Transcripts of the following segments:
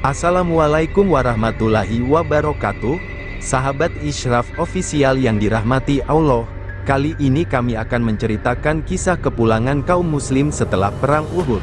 Assalamualaikum warahmatullahi wabarakatuh, sahabat Isyraf Official yang dirahmati Allah. Kali ini kami akan menceritakan kisah kepulangan kaum muslim setelah perang Uhud.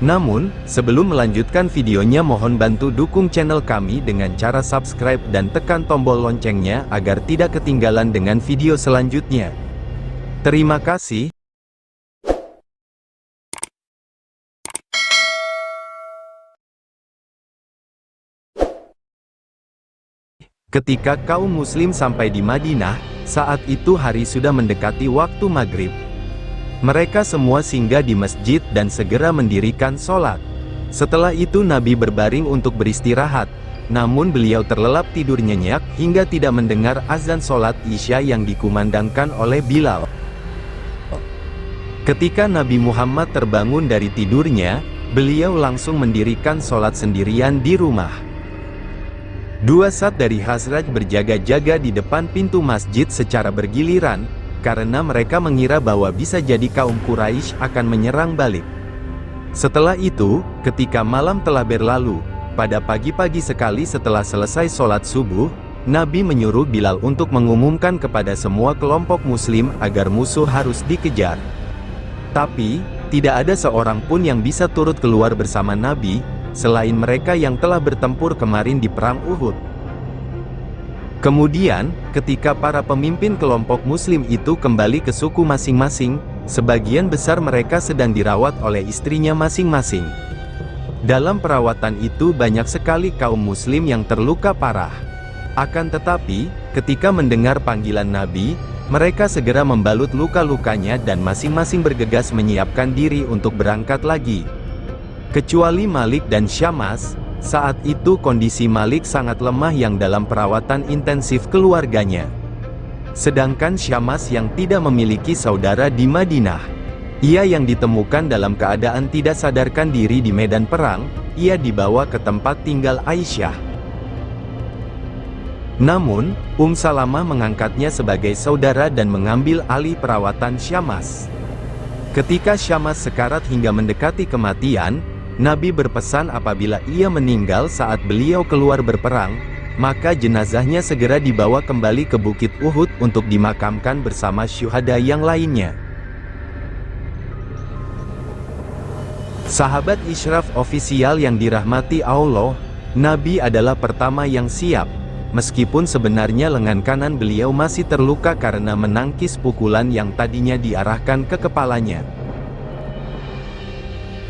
Namun, sebelum melanjutkan videonya mohon bantu dukung channel kami dengan cara subscribe dan tekan tombol loncengnya agar tidak ketinggalan dengan video selanjutnya. Terima kasih. Ketika kaum muslim sampai di Madinah, saat itu hari sudah mendekati waktu maghrib. Mereka semua singgah di masjid dan segera mendirikan sholat. Setelah itu Nabi berbaring untuk beristirahat, namun beliau terlelap tidur nyenyak hingga tidak mendengar azan sholat Isya yang dikumandangkan oleh Bilal. Ketika Nabi Muhammad terbangun dari tidurnya, beliau langsung mendirikan sholat sendirian di rumah. Dua saf dari Khazraj berjaga-jaga di depan pintu masjid secara bergiliran, karena mereka mengira bahwa bisa jadi kaum Quraisy akan menyerang balik. Setelah itu, ketika malam telah berlalu, pada pagi-pagi sekali setelah selesai sholat subuh, Nabi menyuruh Bilal untuk mengumumkan kepada semua kelompok muslim agar musuh harus dikejar. Tapi, tidak ada seorang pun yang bisa turut keluar bersama Nabi, selain mereka yang telah bertempur kemarin di perang Uhud. Kemudian, ketika para pemimpin kelompok muslim itu kembali ke suku masing-masing, sebagian besar mereka sedang dirawat oleh istrinya masing-masing. Dalam perawatan itu banyak sekali kaum muslim yang terluka parah. Akan tetapi, ketika mendengar panggilan Nabi, mereka segera membalut luka-lukanya dan masing-masing bergegas menyiapkan diri untuk berangkat lagi. Kecuali Malik dan Syammas, saat itu kondisi Malik sangat lemah yang dalam perawatan intensif keluarganya. Sedangkan Syammas yang tidak memiliki saudara di Madinah. Ia yang ditemukan dalam keadaan tidak sadarkan diri di medan perang, ia dibawa ke tempat tinggal Aisyah. Namun, Salamah mengangkatnya sebagai saudara dan mengambil alih perawatan Syammas. Ketika Syammas sekarat hingga mendekati kematian, Nabi berpesan apabila ia meninggal saat beliau keluar berperang, maka jenazahnya segera dibawa kembali ke Bukit Uhud untuk dimakamkan bersama syuhada yang lainnya. Sahabat Isyraf Official yang dirahmati Allah, Nabi adalah pertama yang siap, meskipun sebenarnya lengan kanan beliau masih terluka karena menangkis pukulan yang tadinya diarahkan ke kepalanya.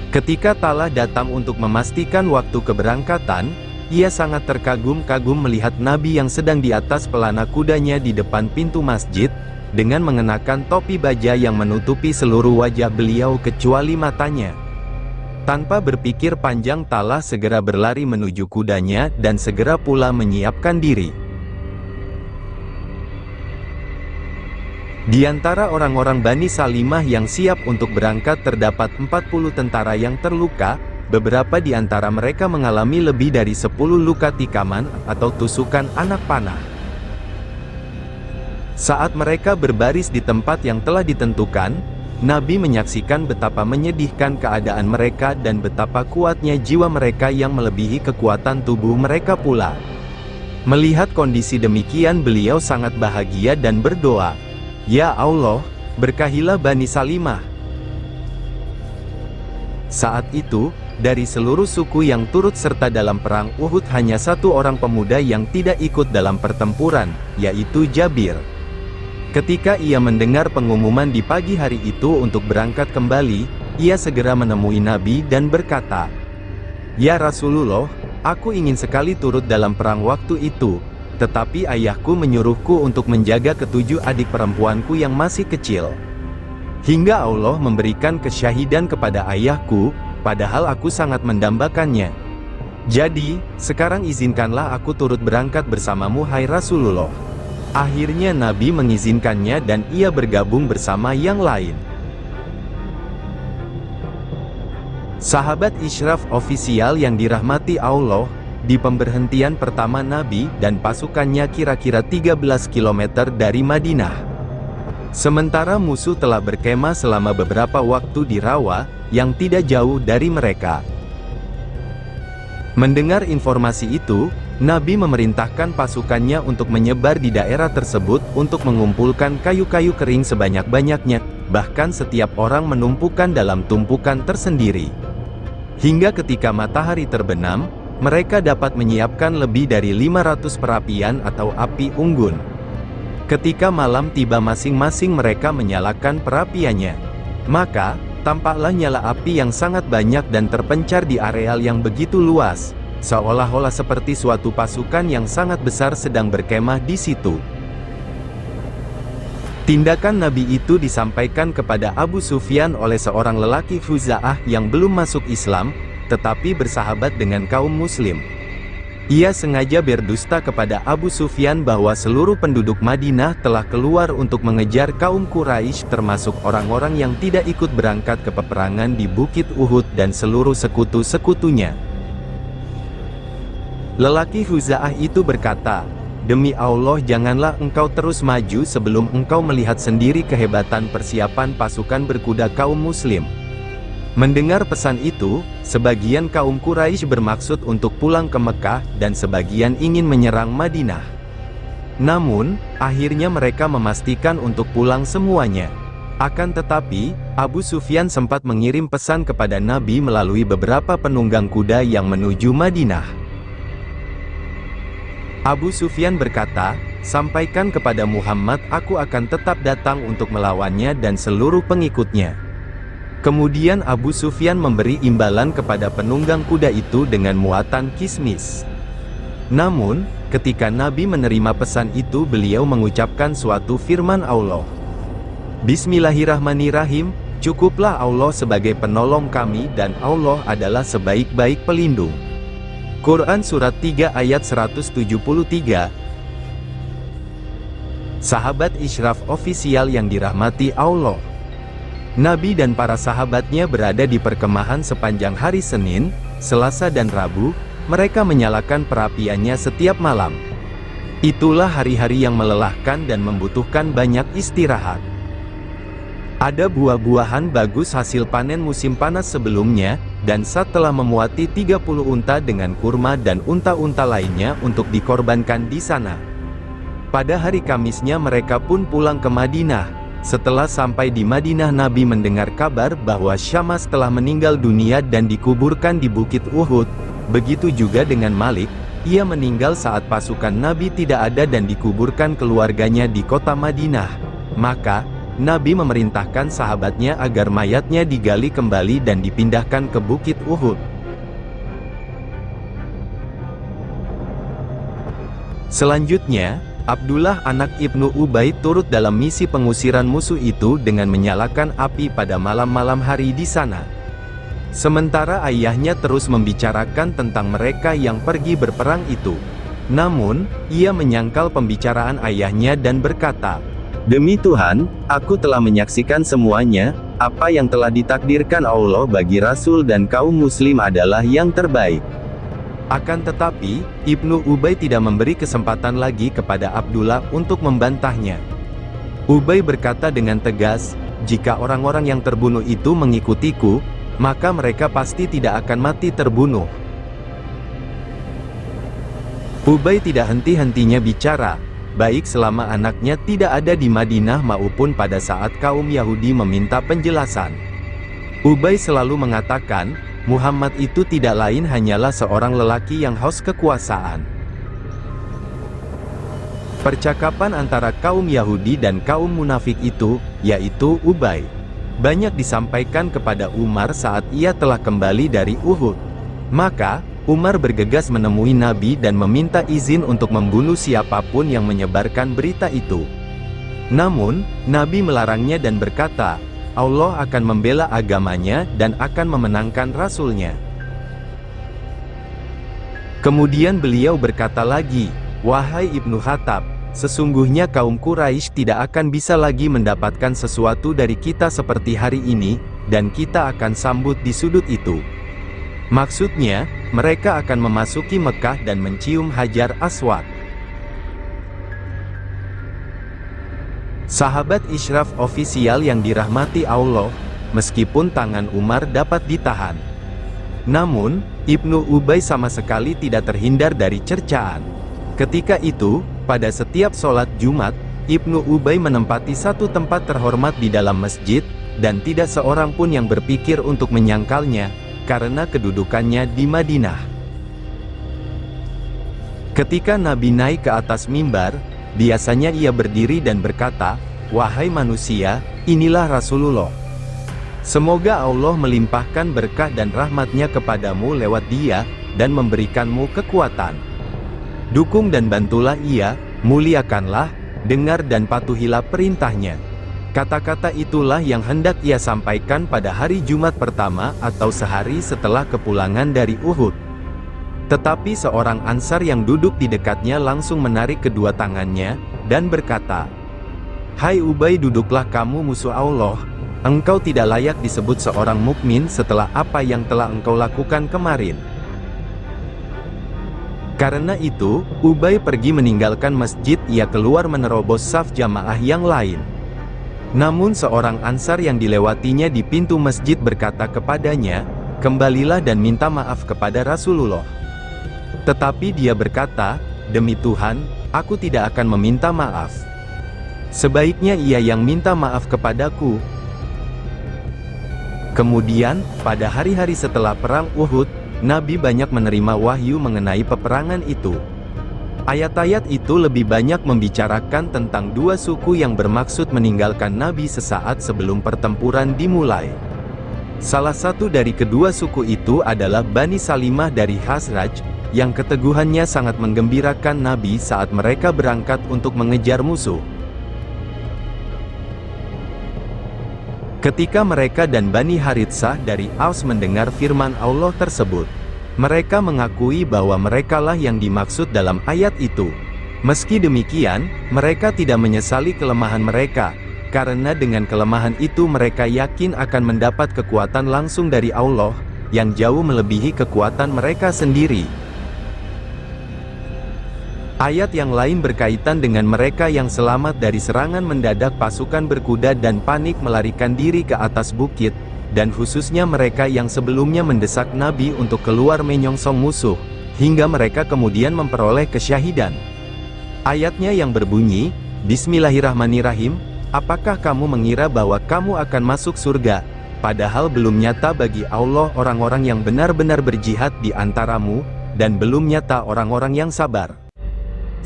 Ketika Talha datang untuk memastikan waktu keberangkatan, ia sangat terkagum-kagum melihat Nabi yang sedang di atas pelana kudanya di depan pintu masjid, dengan mengenakan topi baja yang menutupi seluruh wajah beliau kecuali matanya. Tanpa berpikir panjang Talha segera berlari menuju kudanya dan segera pula menyiapkan diri. Di antara orang-orang Bani Salimah yang siap untuk berangkat terdapat 40 tentara yang terluka, beberapa di antara mereka mengalami lebih dari 10 luka tikaman atau tusukan anak panah. Saat mereka berbaris di tempat yang telah ditentukan, Nabi menyaksikan betapa menyedihkan keadaan mereka dan betapa kuatnya jiwa mereka yang melebihi kekuatan tubuh mereka pula. Melihat kondisi demikian beliau sangat bahagia dan berdoa, "Ya Allah, berkahilah Bani Salimah." Saat itu, dari seluruh suku yang turut serta dalam perang Uhud hanya satu orang pemuda yang tidak ikut dalam pertempuran, yaitu Jabir. Ketika ia mendengar pengumuman di pagi hari itu untuk berangkat kembali, ia segera menemui Nabi dan berkata, "Ya Rasulullah, aku ingin sekali turut dalam perang waktu itu, tetapi ayahku menyuruhku untuk menjaga ketujuh adik perempuanku yang masih kecil. Hingga Allah memberikan kesyahidan kepada ayahku, padahal aku sangat mendambakannya. Jadi, sekarang izinkanlah aku turut berangkat bersamamu hai Rasulullah." Akhirnya Nabi mengizinkannya dan ia bergabung bersama yang lain. Sahabat Isyraf Official yang dirahmati Allah, di pemberhentian pertama Nabi dan pasukannya kira-kira 13 km dari Madinah. Sementara musuh telah berkemah selama beberapa waktu di rawa, yang tidak jauh dari mereka. Mendengar informasi itu, Nabi memerintahkan pasukannya untuk menyebar di daerah tersebut untuk mengumpulkan kayu-kayu kering sebanyak-banyaknya, bahkan setiap orang menumpukan dalam tumpukan tersendiri. Hingga ketika matahari terbenam, mereka dapat menyiapkan lebih dari 500 perapian atau api unggun. Ketika malam tiba masing-masing mereka menyalakan perapiannya. Maka, tampaklah nyala api yang sangat banyak dan terpencar di areal yang begitu luas, seolah-olah seperti suatu pasukan yang sangat besar sedang berkemah di situ. Tindakan Nabi itu disampaikan kepada Abu Sufyan oleh seorang lelaki Khuza'ah yang belum masuk Islam, tetapi bersahabat dengan kaum muslim. Ia sengaja berdusta kepada Abu Sufyan bahwa seluruh penduduk Madinah telah keluar untuk mengejar kaum Quraisy, termasuk orang-orang yang tidak ikut berangkat ke peperangan di Bukit Uhud dan seluruh sekutu-sekutunya. Lelaki Khuza'ah itu berkata, "Demi Allah, janganlah engkau terus maju sebelum engkau melihat sendiri kehebatan persiapan pasukan berkuda kaum muslim." Mendengar pesan itu, sebagian kaum Quraisy bermaksud untuk pulang ke Mekah dan sebagian ingin menyerang Madinah. Namun, akhirnya mereka memastikan untuk pulang semuanya. Akan tetapi, Abu Sufyan sempat mengirim pesan kepada Nabi melalui beberapa penunggang kuda yang menuju Madinah. Abu Sufyan berkata, "Sampaikan kepada Muhammad aku akan tetap datang untuk melawannya dan seluruh pengikutnya." Kemudian Abu Sufyan memberi imbalan kepada penunggang kuda itu dengan muatan kismis. Namun, ketika Nabi menerima pesan itu, beliau mengucapkan suatu firman Allah. "Bismillahirrahmanirrahim, cukuplah Allah sebagai penolong kami dan Allah adalah sebaik-baik pelindung." Quran Surat 3 ayat 173. Sahabat Isyraf Official yang dirahmati Allah, Nabi dan para sahabatnya berada di perkemahan sepanjang hari Senin, Selasa dan Rabu. Mereka menyalakan perapiannya setiap malam. Itulah hari-hari yang melelahkan dan membutuhkan banyak istirahat. Ada buah-buahan bagus hasil panen musim panas sebelumnya, dan Sa'd telah memuati 30 unta dengan kurma dan unta-unta lainnya untuk dikorbankan di sana. Pada hari Kamisnya mereka pun pulang ke Madinah. Setelah sampai di Madinah, Nabi mendengar kabar bahwa Syammas telah meninggal dunia dan dikuburkan di Bukit Uhud. Begitu juga dengan Malik, ia meninggal saat pasukan Nabi tidak ada dan dikuburkan keluarganya di kota Madinah. Maka, Nabi memerintahkan sahabatnya agar mayatnya digali kembali dan dipindahkan ke Bukit Uhud. Selanjutnya, Abdullah anak Ibnu Ubay turut dalam misi pengusiran musuh itu dengan menyalakan api pada malam-malam hari di sana. Sementara ayahnya terus membicarakan tentang mereka yang pergi berperang itu. Namun, ia menyangkal pembicaraan ayahnya dan berkata, "Demi Tuhan, aku telah menyaksikan semuanya, apa yang telah ditakdirkan Allah bagi Rasul dan kaum muslim adalah yang terbaik." Akan tetapi, Ibnu Ubay tidak memberi kesempatan lagi kepada Abdullah untuk membantahnya. Ubay berkata dengan tegas, "Jika orang-orang yang terbunuh itu mengikutiku, maka mereka pasti tidak akan mati terbunuh." Ubay tidak henti-hentinya bicara, baik selama anaknya tidak ada di Madinah maupun pada saat kaum Yahudi meminta penjelasan. Ubay selalu mengatakan, Muhammad itu tidak lain hanyalah seorang lelaki yang haus kekuasaan. Percakapan antara kaum Yahudi dan kaum munafik itu, yaitu Ubay, banyak disampaikan kepada Umar saat ia telah kembali dari Uhud. Maka, Umar bergegas menemui Nabi dan meminta izin untuk membunuh siapapun yang menyebarkan berita itu. Namun, Nabi melarangnya dan berkata, Allah akan membela agamanya dan akan memenangkan Rasulnya. Kemudian beliau berkata lagi, "Wahai Ibnu Khattab, sesungguhnya kaum Quraisy tidak akan bisa lagi mendapatkan sesuatu dari kita seperti hari ini, dan kita akan sambut di sudut itu." Maksudnya, mereka akan memasuki Mekah dan mencium Hajar Aswad. Sahabat Isyraf Official yang dirahmati Allah, meskipun tangan Umar dapat ditahan, Namun, Ibnu Ubay sama sekali tidak terhindar dari cercaan. Ketika itu, pada setiap sholat Jumat, Ibnu Ubay menempati satu tempat terhormat di dalam masjid, dan tidak seorang pun yang berpikir untuk menyangkalnya, karena kedudukannya di Madinah. Ketika Nabi naik ke atas mimbar, biasanya ia berdiri dan berkata, "Wahai manusia, inilah Rasulullah. Semoga Allah melimpahkan berkah dan rahmatnya kepadamu lewat dia, dan memberikanmu kekuatan. Dukung dan bantulah ia, muliakanlah, dengar dan patuhilah perintahnya." Kata-kata itulah yang hendak ia sampaikan pada hari Jumat pertama atau sehari setelah kepulangan dari Uhud. Tetapi seorang Ansar yang duduk di dekatnya langsung menarik kedua tangannya, dan berkata, "Hai Ubay, duduklah kamu musuh Allah. Engkau tidak layak disebut seorang mukmin setelah apa yang telah engkau lakukan kemarin." Karena itu, Ubay pergi meninggalkan masjid. Ia keluar menerobos saf jamaah yang lain. Namun seorang Ansar yang dilewatinya di pintu masjid berkata kepadanya, "Kembalilah dan minta maaf kepada Rasulullah." Tetapi dia berkata, "Demi Tuhan, aku tidak akan meminta maaf. Sebaiknya ia yang minta maaf kepadaku." Kemudian, pada hari-hari setelah perang Uhud, Nabi banyak menerima wahyu mengenai peperangan itu. Ayat-ayat itu lebih banyak membicarakan tentang dua suku yang bermaksud meninggalkan Nabi sesaat sebelum pertempuran dimulai. Salah satu dari kedua suku itu adalah Bani Salimah dari Khazraj, yang keteguhannya sangat menggembirakan Nabi saat mereka berangkat untuk mengejar musuh. Ketika mereka dan Bani Haritsah dari Aus mendengar firman Allah tersebut, mereka mengakui bahwa merekalah yang dimaksud dalam ayat itu. Meski demikian, mereka tidak menyesali kelemahan mereka, karena dengan kelemahan itu mereka yakin akan mendapat kekuatan langsung dari Allah, yang jauh melebihi kekuatan mereka sendiri. Ayat yang lain berkaitan dengan mereka yang selamat dari serangan mendadak pasukan berkuda dan panik melarikan diri ke atas bukit, dan khususnya mereka yang sebelumnya mendesak Nabi untuk keluar menyongsong musuh, hingga mereka kemudian memperoleh kesyahidan. Ayatnya yang berbunyi, "Bismillahirrahmanirrahim, apakah kamu mengira bahwa kamu akan masuk surga, padahal belum nyata bagi Allah orang-orang yang benar-benar berjihad di antaramu, dan belum nyata orang-orang yang sabar.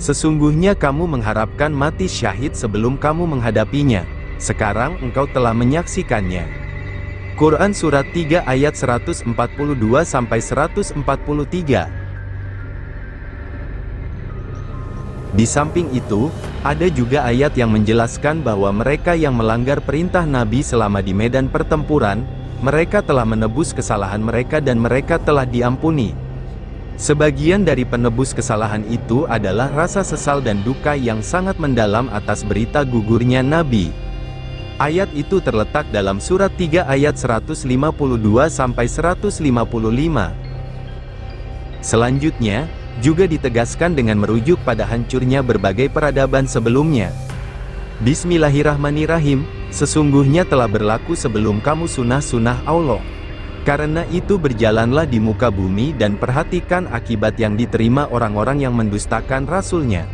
Sesungguhnya kamu mengharapkan mati syahid sebelum kamu menghadapinya. Sekarang engkau telah menyaksikannya." Quran Surat 3 ayat 142-143. Di samping itu, ada juga ayat yang menjelaskan bahwa mereka yang melanggar perintah Nabi selama di medan pertempuran, mereka telah menebus kesalahan mereka dan mereka telah diampuni. Sebagian dari penebus kesalahan itu adalah rasa sesal dan duka yang sangat mendalam atas berita gugurnya Nabi. Ayat itu terletak dalam surat 3 ayat 152-155. Selanjutnya, juga ditegaskan dengan merujuk pada hancurnya berbagai peradaban sebelumnya. Bismillahirrahmanirrahim, sesungguhnya telah berlaku sebelum kamu sunnah-sunnah Allah. Karena itu berjalanlah di muka bumi dan perhatikan akibat yang diterima orang-orang yang mendustakan Rasul-Nya.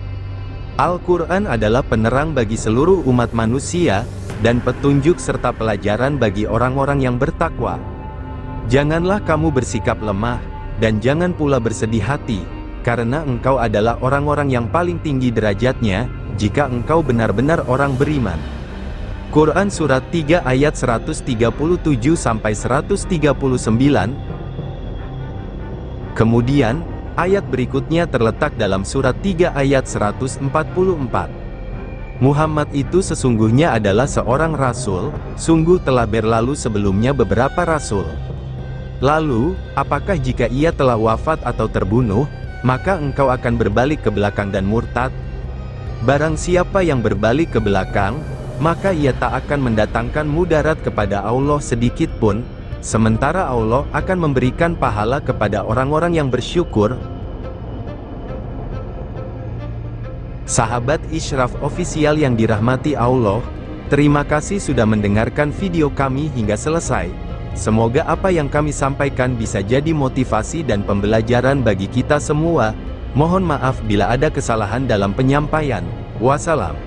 Al-Quran adalah penerang bagi seluruh umat manusia, dan petunjuk serta pelajaran bagi orang-orang yang bertakwa. Janganlah kamu bersikap lemah, dan jangan pula bersedih hati, karena engkau adalah orang-orang yang paling tinggi derajatnya, jika engkau benar-benar orang beriman. Quran Surat 3 ayat 137-139. Kemudian, ayat berikutnya terletak dalam Surat 3 ayat 144. Muhammad itu sesungguhnya adalah seorang Rasul, sungguh telah berlalu sebelumnya beberapa Rasul. Lalu, apakah jika ia telah wafat atau terbunuh, maka engkau akan berbalik ke belakang dan murtad? Barang siapa yang berbalik ke belakang, maka ia tak akan mendatangkan mudarat kepada Allah sedikit pun, sementara Allah akan memberikan pahala kepada orang-orang yang bersyukur. Sahabat Isyraf Official yang dirahmati Allah, terima kasih sudah mendengarkan video kami hingga selesai. Semoga apa yang kami sampaikan bisa jadi motivasi dan pembelajaran bagi kita semua. Mohon maaf bila ada kesalahan dalam penyampaian. Wassalam.